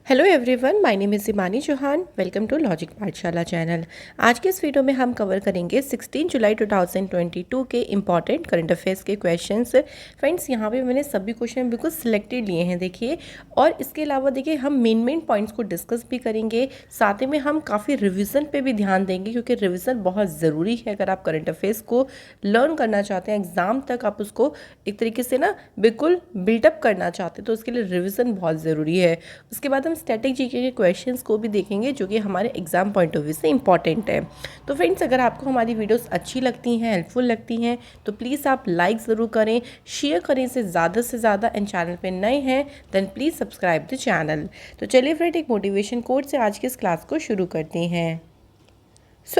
Hello everyone, my name is Imani Chauhan. Welcome to logic Pathshala channel. आज के इस वीडियो में हम कवर करेंगे 16 जुलाई 2022 के इम्पॉर्टेंट करंट अफेयर्स के क्वेश्चंस। फ्रेंड्स, यहाँ पे मैंने सभी क्वेश्चन बिल्कुल सिलेक्टेड लिए हैं, देखिए। और इसके अलावा देखिए हम मेन पॉइंट्स को डिस्कस भी करेंगे, साथ ही में हम काफ़ी रिविज़न पे भी ध्यान देंगे, क्योंकि रिविज़न बहुत ज़रूरी है। अगर आप करंट अफेयर्स को लर्न करना चाहते हैं, एग्ज़ाम तक आप उसको एक तरीके से ना बिल्कुल बिल्टअप करना चाहते हैं, तो उसके लिए रिविज़न बहुत ज़रूरी है। उसके बाद हम स्टैटिक जीके के क्वेश्चंस को भी देखेंगे, जो कि हमारे एग्जाम पॉइंट ऑफ व्यू से इंपॉर्टेंट है। तो फ्रेंड्स, अगर आपको हमारी वीडियोस अच्छी लगती हैं, हेल्पफुल लगती हैं, तो प्लीज़ आप लाइक ज़रूर करें, शेयर करें इसे ज़्यादा से ज़्यादा। एंड चैनल पे नए हैं then please subscribe the channel. तो चलिए फ्रेंड, एक मोटिवेशन कोट से आज की इस क्लास को शुरू करते हैं।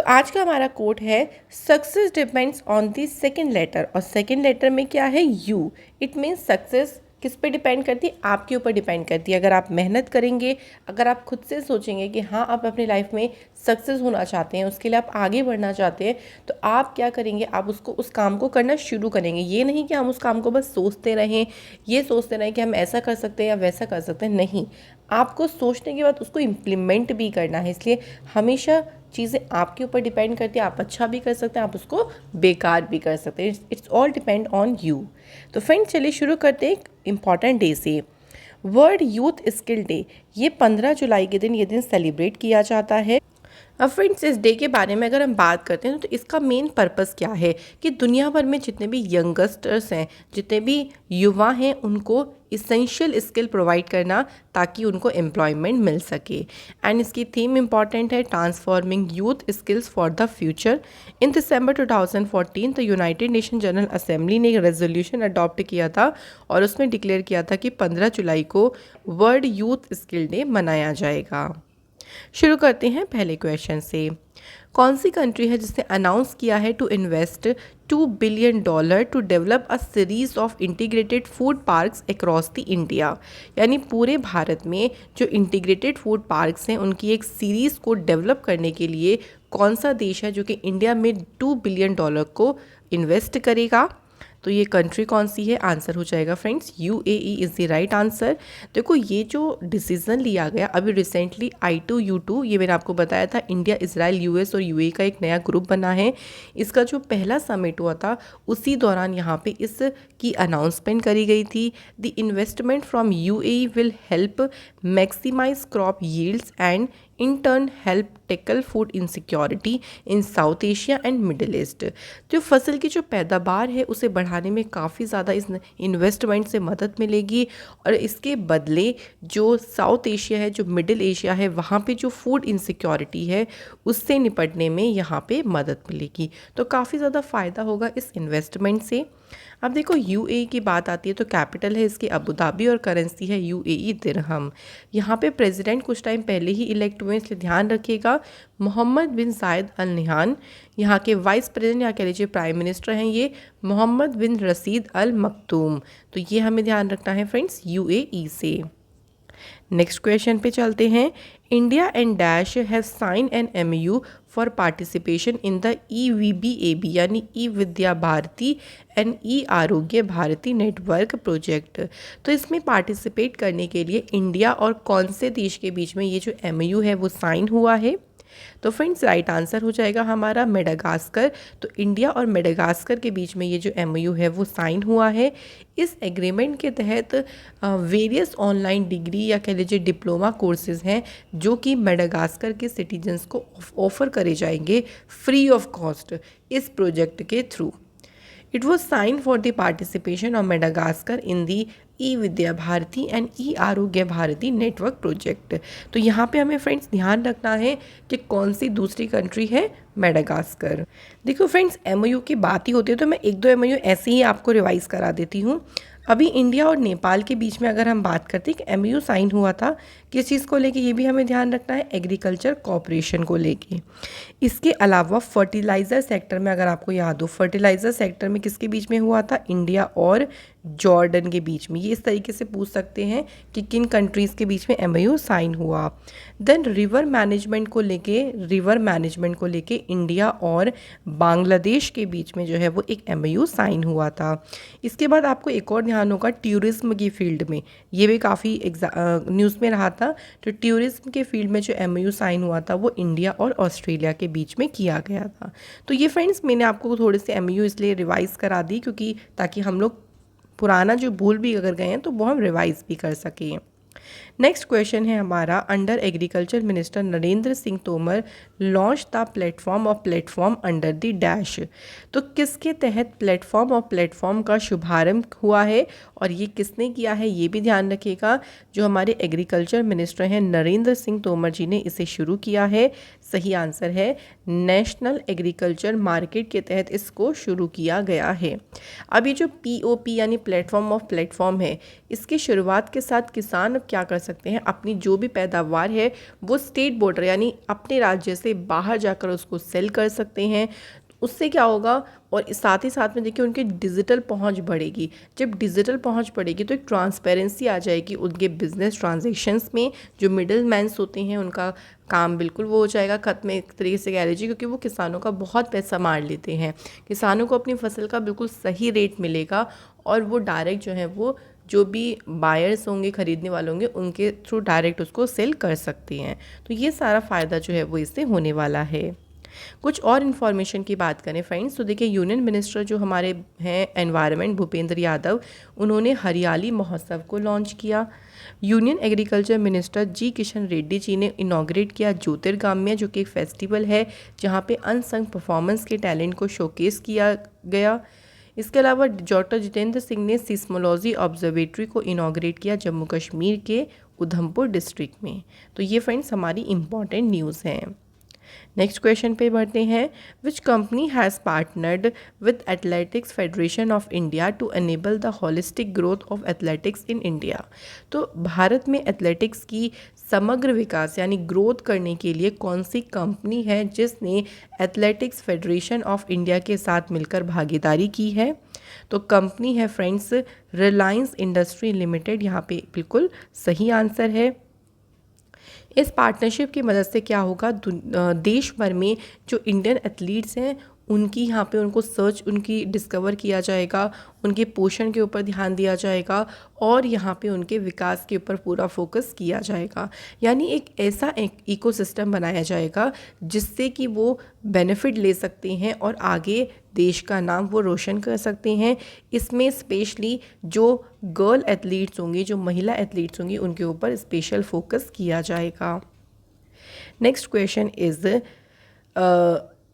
आज का हमारा कोट है, success depends on the second letter. और सेकेंड लेटर में क्या है? यू। इट मीन्स सक्सेस किस पे डिपेंड करती है? आपके ऊपर डिपेंड करती है। अगर आप मेहनत करेंगे, अगर आप खुद से सोचेंगे कि हाँ आप अपनी लाइफ में सक्सेस होना चाहते हैं, उसके लिए आप आगे बढ़ना चाहते हैं, तो आप क्या करेंगे? आप उस काम को करना शुरू करेंगे। ये नहीं कि हम उस काम को बस सोचते रहें, ये सोचते रहें कि हम ऐसा कर सकते हैं या वैसा कर सकते हैं। नहीं, आपको सोचने के बाद उसको इम्प्लीमेंट भी करना है। इसलिए हमेशा चीज़ें आपके ऊपर डिपेंड करती है। आप अच्छा भी कर सकते हैं, आप उसको बेकार भी कर सकते हैं। It's all depend on you. तो फ्रेंड्स, चलिए शुरू करते हैं एक इम्पॉर्टेंट डे से। वर्ल्ड यूथ स्किल डे, ये 15 जुलाई के दिन ये दिन सेलिब्रेट किया जाता है। अब फ्रेंड्स, इस डे के बारे में अगर हम बात करते हैं तो इसका मेन पर्पस क्या है कि दुनिया भर में जितने भी यंगस्टर्स हैं, जितने भी युवा हैं, उनको इसेंशियल स्किल प्रोवाइड करना, ताकि उनको एम्प्लॉयमेंट मिल सके। एंड इसकी थीम इंपॉर्टेंट है, transforming youth skills for the future. In December 2014 the United nation general assembly ने एक रेजोल्यूशन अडॉप्ट किया था और उसमें डिक्लेयर किया था कि 15 जुलाई को वर्ल्ड यूथ स्किल डे मनाया जाएगा। शुरू करते हैं पहले क्वेश्चन से। कौन सी कंट्री है जिसने अनाउंस किया है to invest $2 billion to develop a series of integrated food parks across the India? यानी पूरे भारत में जो इंटीग्रेटेड फूड पार्क्स हैं, उनकी एक सीरीज़ को डेवलप करने के लिए कौन सा देश है जो कि इंडिया में $2 बिलियन को इन्वेस्ट करेगा? तो ये कंट्री कौन सी है? आंसर हो जाएगा friends UAE is the right answer. देखो, ये जो डिसीज़न लिया गया अभी रिसेंटली I2U2, ये मैंने आपको बताया था, इंडिया, इजराइल, US और UAE का एक नया ग्रुप बना है। इसका जो पहला समिट हुआ था, उसी दौरान यहाँ पे इसकी अनाउंसमेंट करी गई थी। The investment from UAE will help maximise crop yields and in turn help tackle food insecurity in South Asia and Middle East. जो फसल की जो पैदावार है उसे बढ़ाने में काफ़ी ज़्यादा इस इन्वेस्टमेंट से मदद मिलेगी, और इसके बदले जो साउथ एशिया है, जो मिडिल एशिया है, वहाँ पे जो फूड इनसिक्योरिटी है उससे निपटने में यहाँ पे मदद मिलेगी। तो काफ़ी ज़्यादा फ़ायदा होगा इस इन्वेस्टमेंट से। अब देखो, UAE की बात आती है तो कैपिटल है इसकी अबू धाबी और करेंसी है UAE दिरहम। यहाँ पे प्रेसिडेंट कुछ टाइम पहले ही इलेक्ट हुए, इसलिए ध्यान रखिएगा, मोहम्मद बिन जायद अल नहयान। यहाँ के वाइस प्रेसिडेंट या कह लीजिए प्राइम मिनिस्टर हैं ये मोहम्मद बिन रशीद अल मखदूम। तो ये हमें ध्यान रखना है फ्रेंड्स UAE से। नेक्स्ट क्वेश्चन पे चलते हैं। India and dash have sign an MOU for participation in the EVBAB यानी ई Vidya Bharati and E Arogya Bharati network project. तो इसमें पार्टिसिपेट करने के लिए इंडिया और कौन से देश के बीच में ये जो MOU है वो साइन हुआ है? तो फ्रेंड्स, राइट आंसर हो जाएगा हमारा मेडागास्कर। तो इंडिया और मेडागास्कर के बीच में ये जो MOU है वो साइन हुआ है। इस एग्रीमेंट के तहत वेरियस ऑनलाइन डिग्री या कह लीजिए डिप्लोमा कोर्सेज हैं जो कि मेडागास्कर के सिटीजन्स को ऑफर करे जाएंगे फ्री ऑफ कॉस्ट इस प्रोजेक्ट के through. It was signed for the participation of Madagascar in the e-Vidya Bharati and e-Arogya Bharati network project. तो यहाँ पे हमें फ्रेंड्स ध्यान रखना है कि कौन सी दूसरी कंट्री है? मेडागास्कर। देखो फ्रेंड्स, MOU की बात ही होती है तो मैं एक दो MOU ऐसे ही आपको रिवाइज करा देती हूँ। अभी इंडिया और नेपाल के बीच में अगर हम बात करते हैं कि MOU साइन हुआ था किस चीज़ को लेके, ये भी हमें ध्यान रखना है, एग्रीकल्चर कॉपरेशन को लेके। इसके अलावा फर्टिलाइज़र सेक्टर में अगर आपको याद हो, फर्टिलाइज़र सेक्टर में किसके बीच में हुआ था? इंडिया और जॉर्डन के बीच में। ये इस तरीके से पूछ सकते हैं कि किन कंट्रीज़ के बीच में MOU साइन हुआ। देन रिवर मैनेजमेंट को लेके इंडिया और बांग्लादेश के बीच में जो है वो एक MOU साइन हुआ था। इसके बाद आपको एक और ध्यान होगा टूरिज्म की फील्ड में, ये भी काफ़ी न्यूज़ में रहा था। तो टूरिज्म के फील्ड में जो MOU साइन हुआ था वो इंडिया और ऑस्ट्रेलिया के बीच में किया गया था। तो ये फ्रेंड्स मैंने आपको थोड़े से MOU इसलिए रिवाइज़ करा दी क्योंकि ताकि हम लोग पुराना जो भूल भी अगर गए हैं तो वो हम रिवाइज भी कर सकें। नेक्स्ट क्वेश्चन है हमारा, under agriculture minister Narendra Singh Tomar launch the platform under the dash. तो किसके तहत प्लेटफॉर्म का शुभारंभ हुआ है और ये किसने किया है, ये भी ध्यान रखिएगा। जो हमारे एग्रीकल्चर मिनिस्टर हैं नरेंद्र सिंह तोमर जी ने इसे शुरू किया है। सही आंसर है नेशनल एग्रीकल्चर मार्केट के तहत इसको शुरू किया गया है। अब ये जो POP यानी प्लेटफॉर्म है, इसकी शुरुआत के साथ किसान अब क्या कर सकते हैं, अपनी जो भी पैदावार है वो स्टेट बॉर्डर यानी अपने राज्य से बाहर जाकर उसको सेल कर सकते हैं। उससे क्या होगा, और साथ ही साथ में देखिए उनकी डिजिटल पहुंच बढ़ेगी। जब डिजिटल पहुंच बढ़ेगी तो एक ट्रांसपेरेंसी आ जाएगी उनके बिजनेस ट्रांजैक्शंस में। जो मिडिल मैन्स होते हैं उनका काम बिल्कुल वो हो जाएगा खत्म, एक तरीके से कह लीजिए, क्योंकि वो किसानों का बहुत पैसा मार लेते हैं। किसानों को अपनी फसल का बिल्कुल सही रेट मिलेगा और वो डायरेक्ट जो है वो जो भी बायर्स होंगे, ख़रीदने वाले होंगे, उनके थ्रू डायरेक्ट उसको सेल कर सकते हैं। तो ये सारा फ़ायदा जो है वो इससे होने वाला है। कुछ और इन्फॉर्मेशन की बात करें फ्रेंड्स, तो देखिए यूनियन मिनिस्टर जो हमारे हैं एनवायरनमेंट भूपेंद्र यादव, उन्होंने हरियाली महोत्सव को लॉन्च किया। यूनियन एग्रीकल्चर मिनिस्टर जी किशन रेड्डी जी ने इनॉग्रेट किया ज्योतिर्गाम्य, जो कि एक फेस्टिवल है जहाँ पे अनसंग परफॉर्मेंस के टैलेंट को शोकेस किया गया। इसके अलावा डॉक्टर जितेंद्र सिंह ने सिस्मोलॉजी ऑब्जर्वेटरी को इनॉग्रेट किया जम्मू कश्मीर के उधमपुर डिस्ट्रिक्ट में। तो ये फ्रेंड्स हमारी इम्पॉर्टेंट न्यूज़ हैं। नेक्स्ट क्वेश्चन पे बढ़ते हैं, which company has partnered with Athletics Federation of India to enable the holistic growth of athletics in India. तो भारत में एथलेटिक्स की समग्र विकास यानी ग्रोथ करने के लिए कौन सी कंपनी है जिसने एथलेटिक्स फेडरेशन ऑफ इंडिया के साथ मिलकर भागीदारी की है। तो कंपनी है फ्रेंड्स रिलायंस इंडस्ट्री लिमिटेड, यहाँ पे बिल्कुल सही आंसर है। इस पार्टनरशिप की मदद से क्या होगा, देश भर में जो इंडियन एथलीट्स हैं उनकी यहाँ पे उनको उनकी डिस्कवर किया जाएगा, उनके पोषण के ऊपर ध्यान दिया जाएगा और यहाँ पे उनके विकास के ऊपर पूरा फोकस किया जाएगा। यानी एक ऐसा इकोसिस्टम बनाया जाएगा जिससे कि वो बेनिफिट ले सकते हैं और आगे देश का नाम वो रोशन कर सकते हैं। इसमें स्पेशली जो गर्ल एथलीट्स होंगी, जो महिला एथलीट्स होंगी, उनके ऊपर स्पेशल फोकस किया जाएगा। Next question is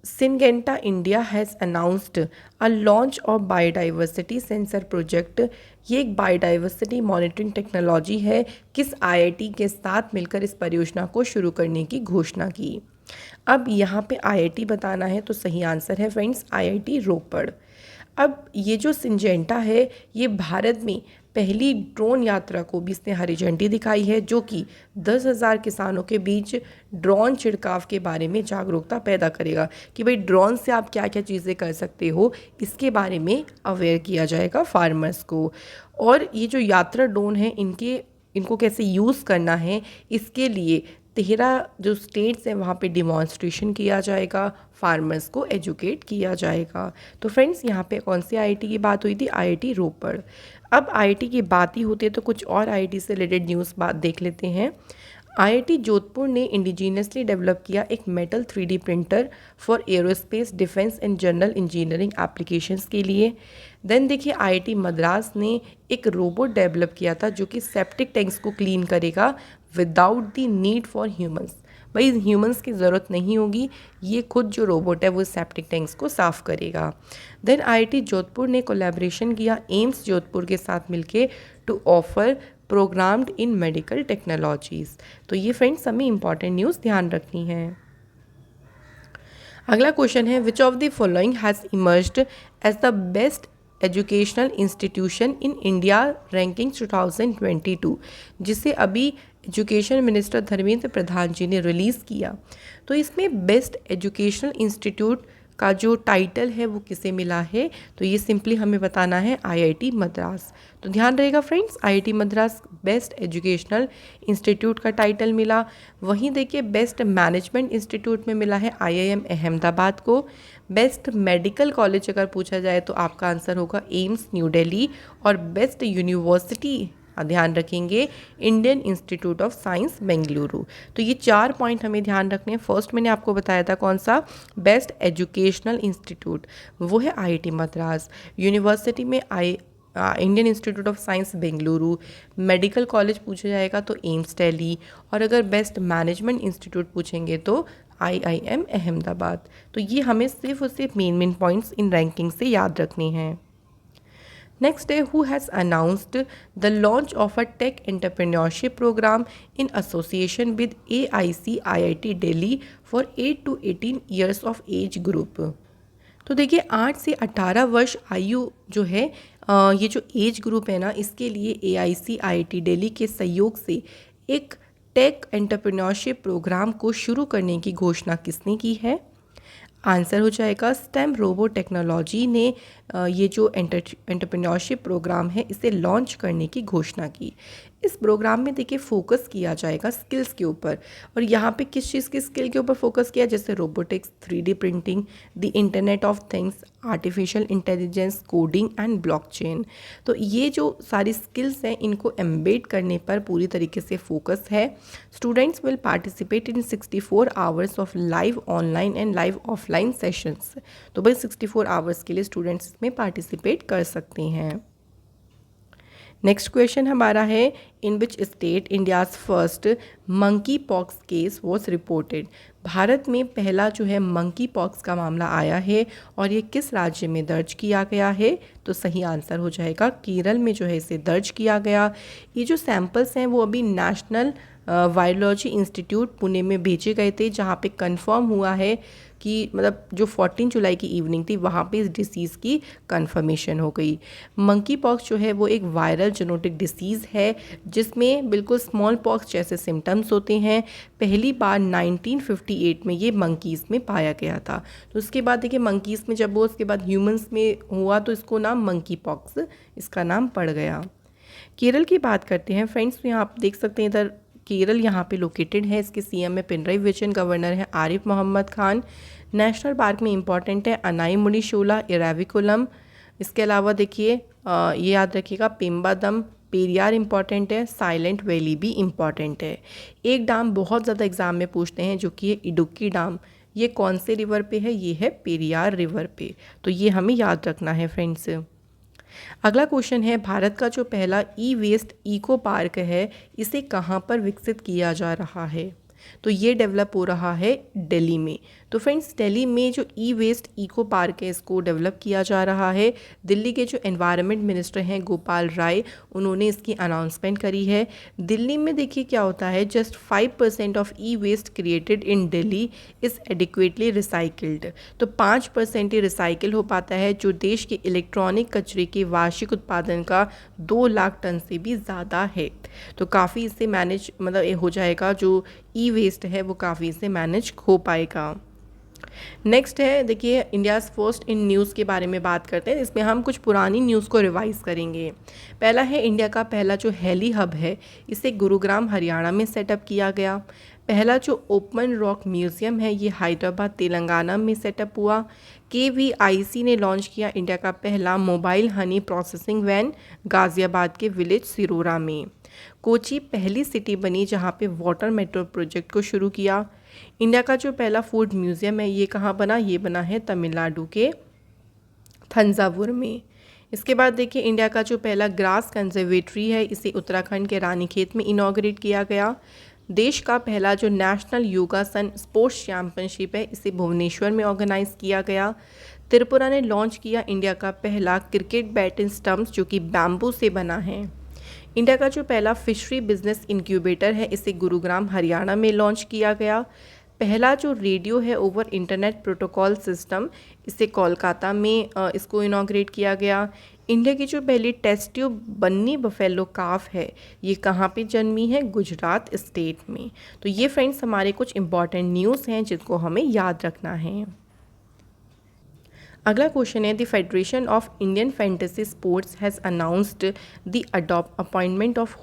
Syngenta India has announced a launch of biodiversity sensor project। ये एक बायोडाइवर्सिटी मॉनिटरिंग टेक्नोलॉजी है। किस IIT के साथ मिलकर इस परियोजना को शुरू करने की घोषणा की। अब यहाँ पे IIT बताना है, तो सही आंसर है फ्रेंड्स IIT रोपड़। अब ये जो सिंजेंटा है ये भारत में पहली ड्रोन यात्रा को भी इसने हरी झंडी दिखाई है, जो कि 10,000 किसानों के बीच ड्रोन छिड़काव के बारे में जागरूकता पैदा करेगा कि भाई ड्रोन से आप क्या क्या चीज़ें कर सकते हो, इसके बारे में अवेयर किया जाएगा फार्मर्स को। और ये जो यात्रा ड्रोन है इनको कैसे यूज़ करना है, इसके लिए 13 जो स्टेट्स हैं वहाँ पे डिमॉन्स्ट्रेशन किया जाएगा, फार्मर्स को एजुकेट किया जाएगा। तो फ्रेंड्स यहाँ पे कौन सी IIT की बात हुई थी, IIT रोपड़। अब IIT की बात ही होती है तो कुछ और IIT से रिलेटेड न्यूज़ बात देख लेते हैं। IIT जोधपुर ने इंडिजीनियसली डेवलप किया एक metal 3D printer for aerospace defence and general engineering applications के लिए। देन देखिए IIT मद्रास ने एक रोबोट डेवलप किया था जो कि सेप्टिक टैंक्स को क्लीन करेगा without the need for humans. भाई ह्यूमंस की ज़रूरत नहीं होगी, ये खुद जो रोबोट है वो सेप्टिक टैंक्स को साफ़ करेगा। देन IIT जोधपुर ने कोलैबोरेशन किया एम्स जोधपुर के साथ मिलके to offer programmed in medical technologies. तो ये फ्रेंड्स हमें इंपॉर्टेंट न्यूज़ ध्यान रखनी है। अगला क्वेश्चन है, which of the following has emerged as the best educational institution in India ranking 2022, जिसे अभी एजुकेशन मिनिस्टर धर्मेंद्र प्रधान जी ने रिलीज़ किया। तो इसमें बेस्ट एजुकेशनल इंस्टीट्यूट का जो टाइटल है वो किसे मिला है, तो ये सिंपली हमें बताना है आईआईटी मद्रास। तो ध्यान रहेगा friends, IIT Madras best educational institute का टाइटल मिला। वहीं देखिए बेस्ट मैनेजमेंट इंस्टीट्यूट में मिला है आईआईएम अहमदाबाद को। बेस्ट मेडिकल कॉलेज अगर पूछा जाए तो आपका आंसर होगा एम्स न्यू दिल्ली। और बेस्ट यूनिवर्सिटी ध्यान रखेंगे Indian institute of science Bengaluru. तो ये 4 पॉइंट हमें ध्यान रखने हैं। फर्स्ट मैंने आपको बताया था कौन सा, बेस्ट एजुकेशनल इंस्टीट्यूट, वो है आईआईटी मद्रास। यूनिवर्सिटी में Indian institute of science Bengaluru. Medical college पूछा जाएगा तो एम्स दिल्ली। और अगर बेस्ट मैनेजमेंट इंस्टीट्यूट पूछेंगे तो आईआईएम अहमदाबाद। तो ये हमें सिर्फ और सिर्फ मेन पॉइंट्स इन रैंकिंग से याद रखने हैं। Next day, who has announced the launch of a tech entrepreneurship program in association with AIC-IIT Delhi for 8 to 18 years of age group? तो देखिए 8 से 18 वर्ष आयु जो है ये जो एज ग्रुप है ना, इसके लिए AIC-IIT दिल्ली के सहयोग से एक टेक एंटरप्रेन्योरशिप प्रोग्राम को शुरू करने की घोषणा किसने की है? आंसर हो जाएगा स्टेम रोबो टेक्नोलॉजी ने ये जो एंटरप्रेन्योरशिप प्रोग्राम है इसे लॉन्च करने की घोषणा की। इस प्रोग्राम में देखिए फोकस किया जाएगा स्किल्स के ऊपर। और यहाँ पे किस चीज़ की स्किल के ऊपर फोकस किया, जैसे robotics, 3D printing, the internet of things, artificial intelligence, coding and blockchain. तो ये जो सारी स्किल्स हैं इनको एम्बेड करने पर पूरी तरीके से फोकस है। Students will participate in 64 hours of live online and live offline sessions. तो भाई 64 आवर्स के लिए स्टूडेंट्स इसमें पार्टिसिपेट कर सकते हैं। नेक्स्ट क्वेश्चन हमारा है, in which state India's first monkey pox case was reported. Bharat में पहला जो है मंकी पॉक्स का मामला आया है और ये किस राज्य में दर्ज किया गया है? तो सही आंसर हो जाएगा केरल में जो है इसे दर्ज किया गया। ये जो सैंपल्स हैं वो अभी नेशनल वायरोलॉजी इंस्टीट्यूट पुणे में भेजे गए थे, जहाँ पे कंफर्म हुआ है कि मतलब जो 14 जुलाई की इवनिंग थी वहाँ पे इस डिसीज़ की कंफर्मेशन हो गई। मंकी पॉक्स जो है वो एक वायरल जेनेटिक डिसीज़ है जिसमें बिल्कुल स्मॉल पॉक्स जैसे सिम्टम्स होते हैं। पहली बार 1958 में ये मंकीज़ में पाया गया था। तो उसके बाद देखिए मंकीज़ में जब वो उसके बाद ह्यूमंस में हुआ तो इसको नाम मंकी पॉक्स इसका नाम पड़ गया। केरल की बात करते हैं फ्रेंड्स, तो यहाँ आप देख सकते हैं इधर केरल यहाँ पे लोकेटेड है। इसके सीएम में पिनराई विजयन, गवर्नर है आरिफ मोहम्मद खान। नेशनल पार्क में इंपॉर्टेंट है अनाईमुडीशोला, इराविकुलम। इसके अलावा देखिए ये याद रखिएगा पेम्बादम, पेरियार इंपॉर्टेंट है, साइलेंट वैली भी इंपॉर्टेंट है। एक डैम बहुत ज़्यादा एग्जाम में पूछते हैं जो कि है इडुक्की डैम। ये कौन से रिवर पे है? ये है पेरियार रिवर पे। तो ये हमें याद रखना है फ्रेंड्स। अगला क्वेश्चन है, भारत का जो पहला ई वेस्ट इको पार्क है इसे कहाँ पर विकसित किया जा रहा है? तो ये डेवलप हो रहा है दिल्ली में। तो फ्रेंड्स दिल्ली में जो ई वेस्ट इको पार्क है इसको डेवलप किया जा रहा है। दिल्ली के जो एनवायरनमेंट मिनिस्टर हैं गोपाल राय, उन्होंने इसकी अनाउंसमेंट करी है। दिल्ली में देखिए क्या होता है, just 5% of e waste created in Delhi is adequately recycled. तो 5% ही रिसाइकिल हो पाता है, जो देश के इलेक्ट्रॉनिक कचरे के वार्षिक उत्पादन का 2 लाख टन से भी ज़्यादा है। तो काफ़ी इससे मैनेज मतलब हो जाएगा, जो ई वेस्ट है वो काफ़ी इससे मैनेज हो पाएगा। नेक्स्ट है देखिए इंडियाज़ फर्स्ट इन न्यूज़ के बारे में बात करते हैं। इसमें हम कुछ पुरानी न्यूज़ को रिवाइज करेंगे। पहला है इंडिया का पहला जो हेली हब है इसे गुरुग्राम हरियाणा में सेटअप किया गया। पहला जो ओपन रॉक म्यूज़ियम है ये हैदराबाद तेलंगाना में सेटअप हुआ। KVIC ने लॉन्च किया इंडिया का पहला mobile honey processing van Ghaziabad के विलेज सिरोरा में। कोची पहली सिटी बनी जहाँ पे वाटर मेट्रो प्रोजेक्ट को शुरू किया। इंडिया का जो पहला फूड म्यूज़ियम है ये कहाँ बना? ये बना है तमिलनाडु के थंजावुर में। इसके बाद देखिए इंडिया का जो पहला ग्रास कंजर्वेटरी है इसे उत्तराखंड के रानीखेत में इनॉग्रेट किया गया। देश का पहला जो नेशनल योगासन स्पोर्ट्स चैम्पियनशिप है इसे भुवनेश्वर में ऑर्गेनाइज किया गया। त्रिपुरा ने लॉन्च किया इंडिया का पहला क्रिकेट बैट एंड स्टम्प्स जो कि बैम्बू से बना है। इंडिया का जो पहला फिशरी बिजनेस इंक्यूबेटर है इसे गुरुग्राम हरियाणा में लॉन्च किया गया। पहला जो रेडियो है ओवर इंटरनेट प्रोटोकॉल सिस्टम इसे कोलकाता में इसको इनॉग्रेट किया गया। इंडिया की जो पहली टेस्ट ट्यूब बन्नी बफेलो काफ है ये कहाँ पे जन्मी है? गुजरात स्टेट में। तो ये फ्रेंड्स हमारे कुछ इंपॉर्टेंट न्यूज़ हैं जिनको हमें याद रखना है। अगला क्वेश्चन है the Federation of Indian Fantasy Sports has announced the appointment of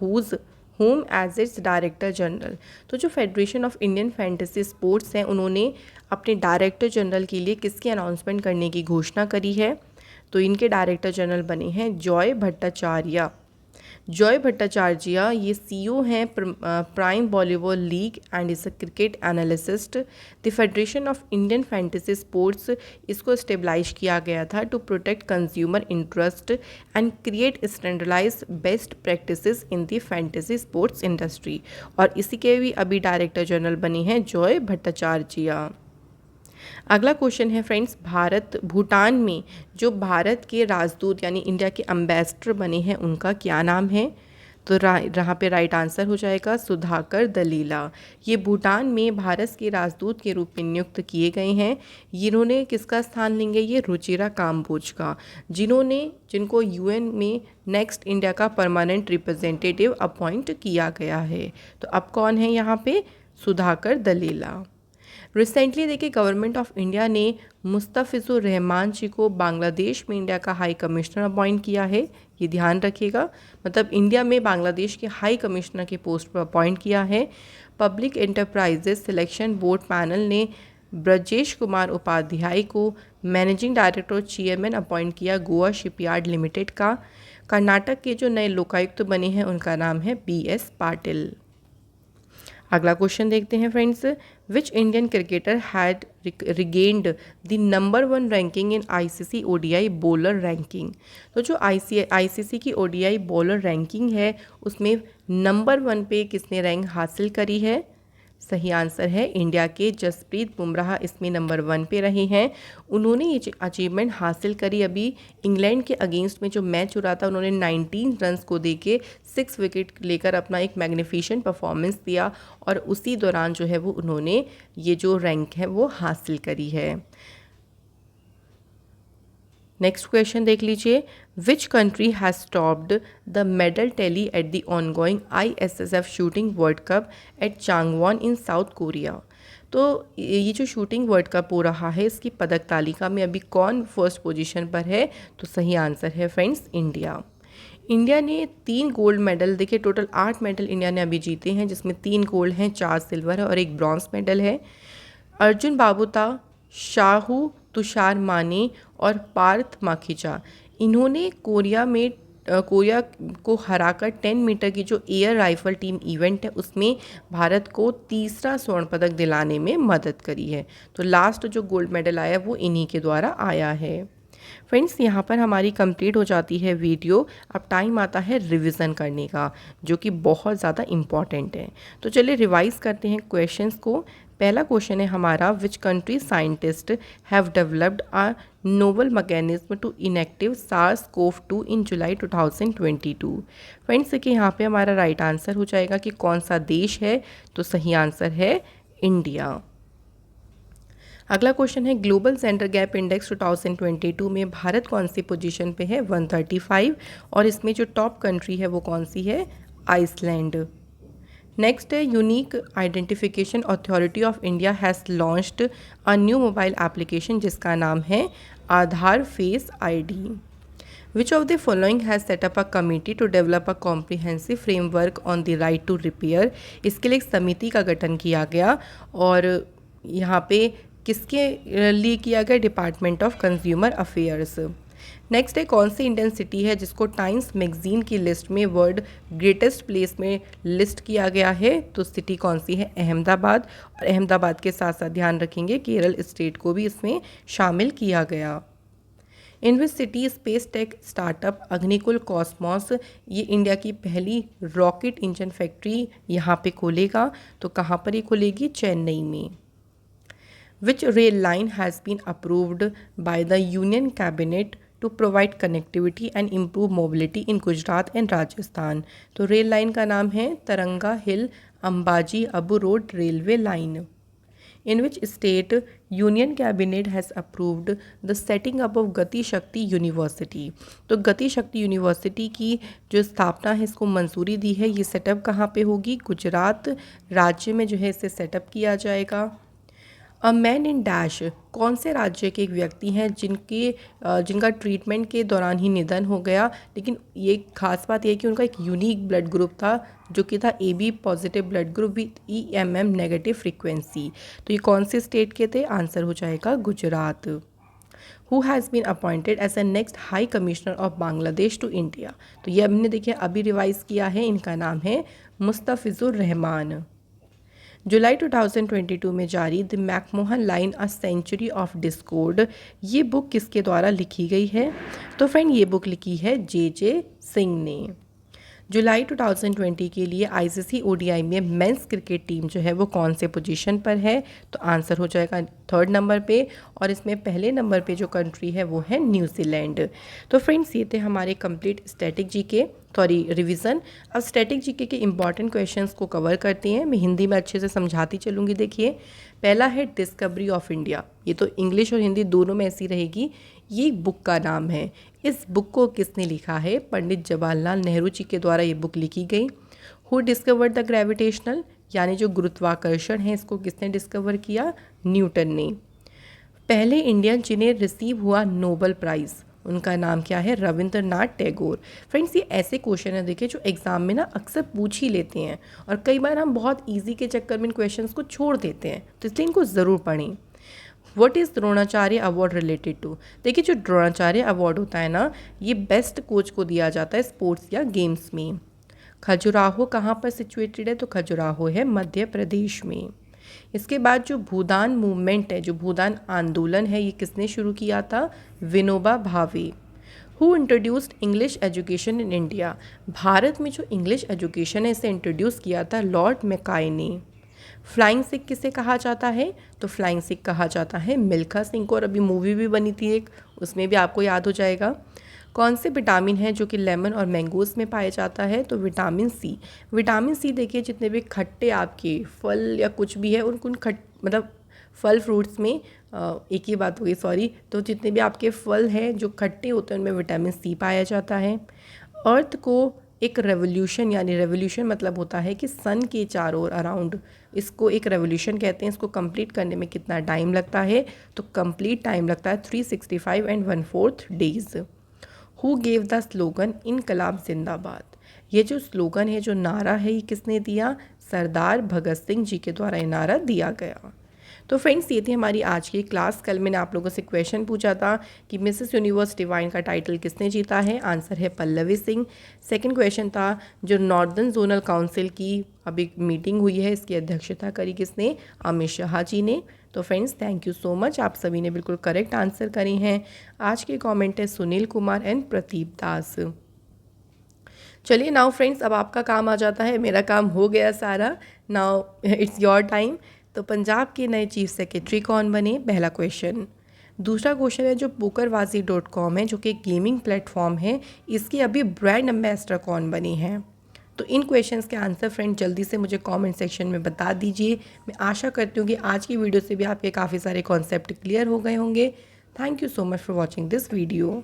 home as its director general. तो जो Federation of Indian Fantasy Sports हैं उन्होंने अपने डायरेक्टर जनरल के लिए किसकी अनाउंसमेंट करने की घोषणा करी है? तो इनके डायरेक्टर जनरल बने हैं जॉय भट्टाचार्य। जॉय भट्टाचार्य ये सीईओ हैं Prime Bollywood League and is a cricket analyst. The Federation of Indian Fantasy Sports इसको स्टेबलाइज किया गया था to protect consumer interest and create standardise best practices in the fantasy sports industry. और इसी के भी अभी डायरेक्टर जनरल बने हैं जॉय भट्टाचार्य। अगला क्वेश्चन है फ्रेंड्स, भारत भूटान में जो भारत के राजदूत यानी इंडिया के एम्बेसडर बने हैं उनका क्या नाम है? तो यहाँ पे राइट आंसर हो जाएगा सुधाकर दलीला। ये भूटान में भारत के राजदूत के रूप में नियुक्त किए गए हैं। इन्होंने किसका स्थान लेंगे? ये रुचिरा काम्बोज का, जिनको यूएन में नेक्स्ट इंडिया का परमानेंट रिप्रेजेंटेटिव अपॉइंट किया गया है। तो अब कौन है यहाँ पे? सुधाकर दलीला। रिसेंटली देखिए गवर्नमेंट ऑफ इंडिया ने मुस्तफिजुर रहमान जी को बांग्लादेश में इंडिया का हाई कमिश्नर अपॉइंट किया है। ये ध्यान रखिएगा, मतलब इंडिया में बांग्लादेश के हाई कमिश्नर के पोस्ट पर अपॉइंट किया है। Public enterprises selection board panel ने ब्रजेश कुमार उपाध्याय को मैनेजिंग डायरेक्टर और चेयरमैन अपॉइंट किया गोवा शिपयार्ड लिमिटेड का। कर्नाटक के जो नए लोकायुक्त बने हैं उनका नाम है BS पाटिल। अगला क्वेश्चन देखते हैं friends, which Indian cricketer had regained the number 1 ranking in ICC ODI bowler ranking. तो जो ICC की ODI बॉलर रैंकिंग है उसमें नंबर 1 पे किसने रैंक हासिल करी है? सही आंसर है इंडिया के जसप्रीत बुमराह इसमें नंबर 1 पे रहे हैं। उन्होंने ये अचीवमेंट हासिल करी अभी इंग्लैंड के अगेंस्ट में जो मैच हो रहा था, उन्होंने 19 रन्स को देके 6 विकेट लेकर अपना एक मैग्निफिशेंट परफॉर्मेंस दिया और उसी दौरान जो है वो उन्होंने ये जो रैंक है वो हासिल करी है। नेक्स्ट क्वेश्चन देख लीजिए, which country has stopped the medal tally at the ongoing ISSF shooting World Cup at Changwon in South Korea. तो ये जो शूटिंग वर्ल्ड कप हो रहा है इसकी पदक तालिका में अभी कौन फर्स्ट पोजीशन पर है? तो सही आंसर है फ्रेंड्स इंडिया। इंडिया ने 3 गोल्ड मेडल, देखिए टोटल 8 मेडल इंडिया ने अभी जीते हैं, जिसमें 3 गोल्ड हैं, 4 सिल्वर है और 1 ब्रॉन्ज मेडल है। अर्जुन बाबूता, शाहू तुषार माने और पार्थ माखीजा, इन्होंने कोरिया को हराकर 10 मीटर की जो एयर राइफल टीम इवेंट है उसमें भारत को तीसरा स्वर्ण पदक दिलाने में मदद करी है। तो लास्ट जो गोल्ड मेडल आया वो इन्हीं के द्वारा आया है। फ्रेंड्स यहाँ पर हमारी कंप्लीट हो जाती है वीडियो। अब टाइम आता है रिवीजन करने का, जो कि बहुत ज़्यादा इम्पॉर्टेंट है। तो चलिए रिवाइज करते हैं क्वेश्चंस को। पहला क्वेश्चन है हमारा, which country scientist have developed a novel mechanism to inactive SARS-CoV-2 in July 2022। Friends देखिए यहाँ पे हमारा राइट आंसर हो जाएगा कि कौन सा देश है? तो सही आंसर है इंडिया। अगला क्वेश्चन है, ग्लोबल जेंडर गैप इंडेक्स 2022 में भारत कौन सी पोजीशन पे है? 135। और इसमें जो टॉप कंट्री है वो कौन सी है? आइसलैंड। नेक्स्ट है, Unique Identification Authority of India has launched a new mobile application जिसका नाम है Aadhaar face ID। Which of the following has set up a committee to develop a comprehensive framework on the right to repair. इसके लिए एक समिति का गठन किया गया और यहाँ पे किसके लिए किया गया? Department of consumer affairs. Next है, कौन सी इंडियन सिटी है जिसको टाइम्स मैगजीन की लिस्ट में वर्ल्ड ग्रेटेस्ट प्लेस में लिस्ट किया गया है? तो सिटी कौन सी है? अहमदाबाद। और अहमदाबाद के साथ साथ ध्यान रखेंगे केरल स्टेट को भी इसमें शामिल किया गया। In which city space tech startup Agnikul Cosmos, ये इंडिया की पहली रॉकेट इंजन फैक्ट्री यहाँ पे खोलेगा। तो कहाँ पर ये खुलेगी? चेन्नई में। Which rail line has been approved by the Union Cabinet to provide connectivity and improve mobility in Gujarat and Rajasthan? तो रेल लाइन का नाम है Taranga Hill Ambaji Abu Road railway line. In which state Union Cabinet has approved the setting up of गति शक्ति university? तो गति शक्ति university की जो स्थापना है इसको मंजूरी दी है। ये सेटअप कहाँ पे होगी? गुजरात राज्य में जो है इसे सेटअप किया जाएगा। अ मैन इन डैश कौन से राज्य के एक व्यक्ति हैं जिनका ट्रीटमेंट के दौरान ही निधन हो गया, लेकिन ये खास बात यह है कि उनका एक यूनिक ब्लड ग्रुप था जो कि था AB positive blood group with EMM negative frequency. तो ये कौन से स्टेट के थे? आंसर हो जाएगा Gujarat. Who has been appointed as a next high commissioner of Bangladesh to India. तो ये हमने देखिए अभी रिवाइज किया है, इनका नाम है मुस्तफिजुर रहमान। जुलाई 2022 में जारी the McMahon Line a century of discord, ये बुक किसके द्वारा लिखी गई है? तो फ्रेंड ये बुक लिखी है JJ सिंह ने। जुलाई 2020 के लिए ICC ODI में मेंस क्रिकेट टीम जो है वो कौन से पोजीशन पर है? तो आंसर हो जाएगा 3rd नंबर पे, और इसमें पहले नंबर पे जो कंट्री है वो है न्यूजीलैंड। तो फ्रेंड्स ये थे हमारे कंप्लीट स्टैटिक जीके रिवीजन। अब स्टैटिक जीके के इंपॉर्टेंट क्वेश्चंस को कवर करते हैं, मैं हिंदी में अच्छे से समझाती चलूँगी। देखिए पहला है डिस्कवरी ऑफ इंडिया, ये तो इंग्लिश और हिंदी दोनों में ऐसी रहेगी। ये बुक का नाम है। इस बुक को किसने लिखा है? पंडित जवाहरलाल नेहरू जी के द्वारा ये बुक लिखी गई। हु डिस्कवर्ड द ग्रेविटेशनल, यानी जो गुरुत्वाकर्षण है इसको किसने डिस्कवर किया? न्यूटन ने। पहले इंडियन जिन्हें रिसीव हुआ नोबेल प्राइज़, उनका नाम क्या है? रविंद्रनाथ टैगोर। फ्रेंड्स ये ऐसे क्वेश्चन है देखिए जो एग्जाम में ना अक्सर पूछ ही लेते हैं, और कई बार हम बहुत इजी के चक्कर में इन क्वेश्चंस को छोड़ देते हैं, तो इसलिए इनको ज़रूर पढ़ें। What is Dronacharya award related to? देखिए जो द्रोणाचार्य अवार्ड होता है ना, ये बेस्ट कोच को दिया जाता है स्पोर्ट्स या गेम्स में। खजुराहो कहाँ पर सिचुएटेड है? तो खजुराहो है मध्य प्रदेश में। इसके बाद जो भूदान मूवमेंट है, जो भूदान आंदोलन है, ये किसने शुरू किया था? Vinoba Bhave. Who introduced English education in India? Bharat में जो इंग्लिश एजुकेशन है इसे इंट्रोड्यूस किया था लॉर्ड मैकाई ने। फ्लाइंग सिख किसे कहा जाता है? तो फ्लाइंग सिख कहा जाता है मिल्खा सिंह को, और अभी मूवी भी बनी थी एक, उसमें भी आपको याद हो जाएगा। कौन से विटामिन है जो कि लेमन और मैंगोज़ में पाया जाता है? तो विटामिन सी। विटामिन सी देखिए जितने भी खट्टे आपके फल या कुछ भी है उन मतलब फल फ्रूट्स में एक ही बात हो गई, सॉरी। तो जितने भी आपके फल हैं जो खट्टे होते हैं उनमें विटामिन सी पाया जाता है। अर्थ को एक रेवोल्यूशन, यानी रेवोल्यूशन मतलब होता है कि सन के चारों ओर अराउंड, इसको एक रेवोल्यूशन कहते हैं। इसको कंप्लीट करने में कितना टाइम लगता है? तो कंप्लीट टाइम लगता है 365 and 1/4 days. Who gave the slogan इनकलाब जिंदाबाद? ये जो स्लोगन है, जो नारा है, ये किसने दिया? सरदार भगत सिंह जी के द्वारा ये नारा दिया गया। तो फ्रेंड्स ये थी हमारी आज की क्लास। कल मैंने आप लोगों से क्वेश्चन पूछा था कि मिसेस यूनिवर्स डिवाइन का टाइटल किसने जीता है? आंसर है पल्लवी सिंह। सेकंड क्वेश्चन था जो नॉर्दर्न जोनल काउंसिल की अभी मीटिंग हुई है, इसकी अध्यक्षता करी किसने? अमित शाह जी ने। तो friends thank you so much, आप सभी ने बिल्कुल करेक्ट आंसर करे हैं। आज के कॉमेंट है सुनील कुमार एंड प्रदीप दास। चलिए नाउ फ्रेंड्स अब आपका काम आ जाता है, मेरा काम हो गया सारा। Now it's your time. तो पंजाब के नए चीफ सेक्रेटरी कौन बने? पहला क्वेश्चन। दूसरा क्वेश्चन है जो pokerbazi.com है, जो कि गेमिंग प्लेटफॉर्म है, इसके अभी ब्रांड एम्बेसडर कौन बने हैं? तो इन क्वेश्चंस के आंसर फ्रेंड जल्दी से मुझे कमेंट सेक्शन में बता दीजिए। मैं आशा करती हूँ कि आज की वीडियो से भी आपके काफ़ी सारे कॉन्सेप्ट क्लियर हो गए होंगे। Thank you so much for watching this video.